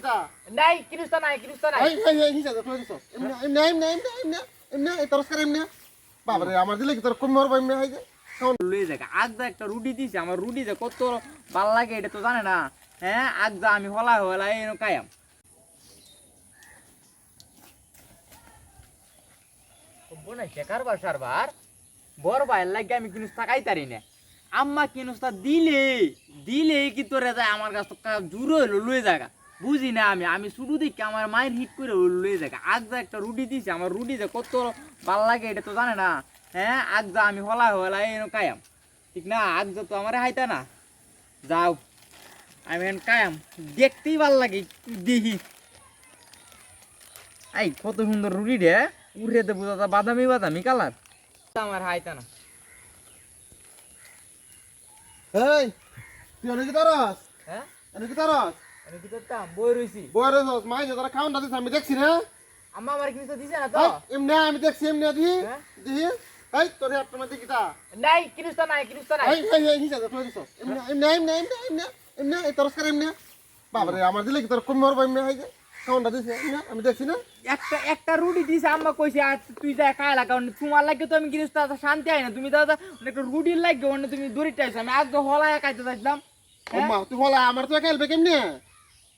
কিটা নাই কিনুস্তা নাই এই হিসা তো তুই এমনি তরস্কার এমনি বাবারে আমার দিলে কি তোর কম মরবা এমনি হয় যে লয়ে যাক আগদা একটা রুটি দিছে আমার রুটি যে কত ভাল লাগে এটা তো জানে না হ্যাঁ আগদা আমি হলা এনো কায়াম বনাইছে কারবার সারবার বড় ভাইয়ের লাগে আমি কিনুস্তা খাইতারি না আম্মা কিনুস্তা দিলে কি তোরে যায় আমার কাছ তো জুড়ো হইলো লয়ে জায়গা বুঝি না আমি শুরু দিকে আমার মায়ের হিট করে লয়ে জায়গা আগদা একটা রুটি দিছে আমার রুটি যে কত ভাল লাগে এটা তো জানে না হ্যাঁ আগদা আমি হলা এনো কায়াম ঠিক না আগদা তো আমার হাইতা না যাও আমি এখন কায়াম দেখতেই ভাল লাগে দেখি এই কত সুন্দর রুটি রে উড়ে তো বুঝা বাদামি কালার আমার হাইতা না এই তুই অনেক তারস হ্যাঁ অনেক তারস আমি কি করতাম বই রইছি বড় রস মাই যে তোরা খাওন দিছ আমি দেখছি না আম্মা আমার কিছু দিছে না তো এমনি আমি দেখছি এমনি দি হ্যাঁ? দি এই তোর একটা মধ্যে কিটা নাই কিনুস্তা নাই এই হিসা তো তুই দিছ এমনি এই তরস্কার এমনি বাবারে আমার দিলে কি তোর কম মরবা এমনি হয় যে খাওনটা দিছে এমনি আমি দেখছি না একটা রুটি দিছে আম্মা কইছে আর তুই যা খাই লাগা তোমার লাগে তো আমি কিনুস্তা শান্তি হয় না তুমি দাদা একটা রুটির লাগে অন্য তুমি দড়ি টাইছো আমি আগে হলায় খাইতে চাইছিলাম ওমা তুই বলা আমার তো খেলবে কেমনে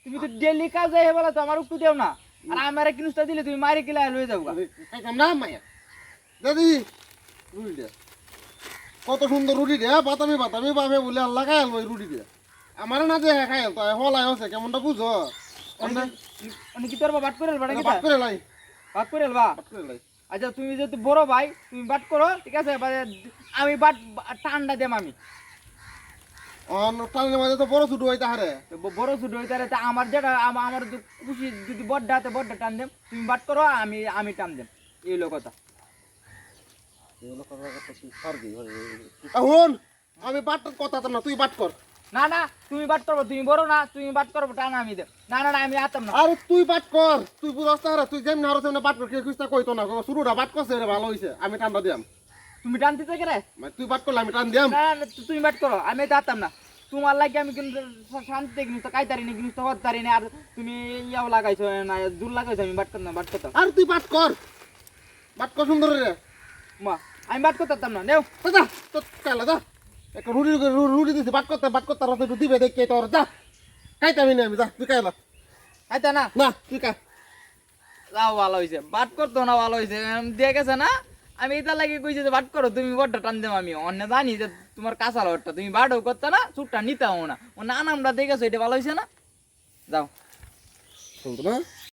তুমি তো ডেলি কাজ যাই বলা তো আমার একটু দেও না আর আমার কিনুস্তা দিলে তুমি মারি কিলা লয়ে যাবো খাইতাম না মাইয়া দাদি রুটি কত সুন্দর রুটি দে বাতামি বাবে বলে আল্লাহ খাইল ওই রুটি দে আমার না যে খাইল তো হলাই হচ্ছে কেমনটা বুঝো অনেক কি তোর বাট করে বাট বাট করে লাই বাট করে বা বাট করে লাই আচ্ছা তুমি যেহেতু বড় ভাই তুমি বাট করো ঠিক আছে আমি বাট ঠান্ডা দেম আমি টানের মাঝে তো বড় ছুটু হইতে হারে বড় ছুটি হইতে তা আমার যেটা আমার খুশি যদি বড্ডা হাতে বড্ডা টান দেম তুমি বাট করো আমি টান দেম এই হলো কথা এখন আমি বাট কথা তো না তুই বাট কর না তুমি বাট করবো তুমি বড় না তুমি বাট করবো টান আমি দেব না আমি আতাম না আরে তুই বাট কর তুই বুঝাস হারে তুই যেমন হারো তেমন বাট কর কে খুঁজতে কইতো না শুরুটা বাট করছে রে ভালো হইছে আমি ঠান্ডা দিয়াম তুমি টান দিতে গেলে তুই বাট করলে আমি টান দিয়াম না তুমি বাট করো আমি তো আতাম না তোমার লাগে আমি কিন্তু শান্তিতে জিনিস তো খাইতারি না জিনিস তো হতারি না আর তুমি ইয়াও লাগাইছো না দূর লাগাইছো আমি বাট করতাম আর তুই বাট কর সুন্দর রে মা আমি বাট করতাম না নেও যা তো কালা যা একটা রুটি দিছি বাট করতে রস একটু দিবে দেখে তোর যা খাইতামি না আমি যা তুই খাইলা খাইতা না না তুই খা যাও ভালো হয়েছে বাট করতো না ভালো হয়েছে দিয়ে গেছে না আমি এটা লাগে কইছি যে বাট করো তুমি বড়টা টান দেব আমি অন্য জানি যে তোমার কাঁচা লটটা তুমি বাটও করতে না চুটটা নিতাও না ও না আমরা দেখেছো এটা ভালো হয়েছে না যাও শুনতো না